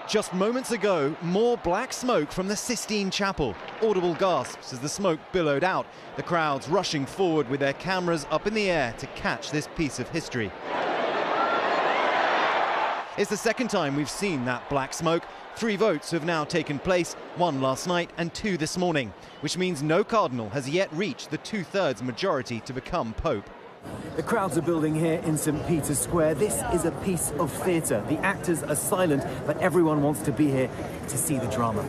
Just moments ago, more black smoke from the Sistine Chapel. Audible gasps as the smoke billowed out, the crowds rushing forward with their cameras up in the air to catch this piece of history. It's the second time we've seen that black smoke. 3 votes have now taken place, 1 last night and 2 this morning, which means no cardinal has yet reached the 2/3 majority to become Pope. The crowds are building here in St. Peter's Square. This is a piece of theatre. The actors are silent, but everyone wants to be here to see the drama.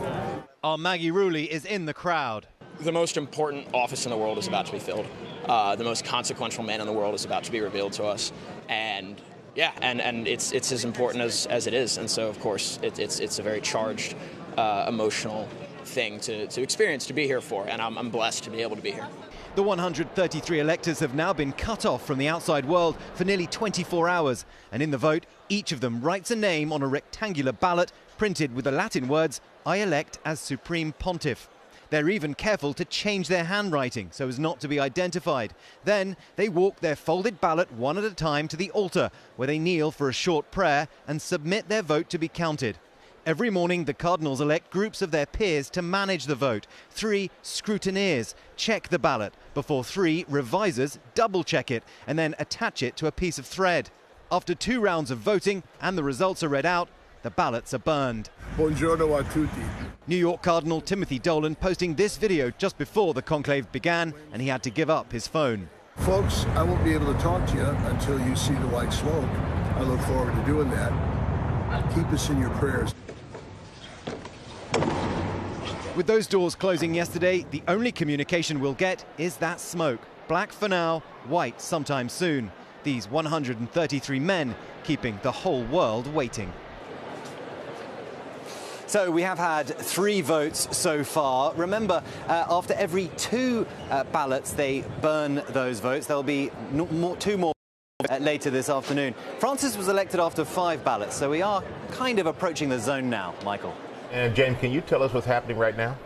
Our Maggie Rooley is in the crowd. The most important office in the world is about to be filled. The most consequential man in the world is about to be revealed to us. And yeah, and it's as important as it is. And so, of course, it's a very charged, emotional thing to experience, to be here for. And I'm blessed to be able to be here. The 133 electors have now been cut off from the outside world for nearly 24 hours. And in the vote, each of them writes a name on a rectangular ballot printed with the Latin words, "I elect as Supreme Pontiff." They're even careful to change their handwriting so as not to be identified. Then they walk their folded ballot one at a time to the altar, where they kneel for a short prayer and submit their vote to be counted. Every morning, the cardinals elect groups of their peers to manage the vote. 3 scrutineers check the ballot before 3 revisers double-check it and then attach it to a piece of thread. After 2 rounds of voting and the results are read out, the ballots are burned. Buongiorno a tutti. New York Cardinal Timothy Dolan posting this video just before the conclave began, and he had to give up his phone. Folks, I won't be able to talk to you until you see the white smoke. I look forward to doing that. Keep us in your prayers. With those doors closing yesterday, the only communication we'll get is that smoke. Black for now, white sometime soon. These 133 men keeping the whole world waiting. So we have had 3 votes so far. Remember, after every 2 ballots, they burn those votes. There'll be 2 more later this afternoon. Francis was elected after 5 ballots, so we are kind of approaching the zone now, Michael. And James, can you tell us what's happening right now?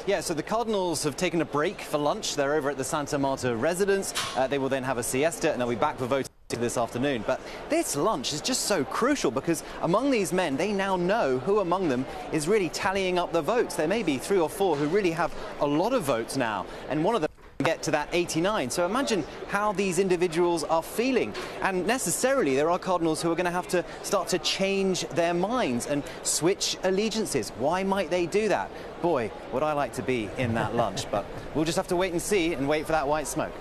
Yeah, so the Cardinals have taken a break for lunch. They're over at the Santa Marta residence. They will then have a siesta and they'll be back for voting this afternoon. But this lunch is just so crucial because among these men, they now know who among them is really tallying up the votes. There may be 3 or 4 who really have a lot of votes now, and one of them get to that 89. So imagine how these individuals are feeling. And necessarily there are cardinals who are going to have to start to change their minds and switch allegiances. Why might they do that? Boy, would I like to be in that lunch, but we'll just have to wait and see and wait for that white smoke.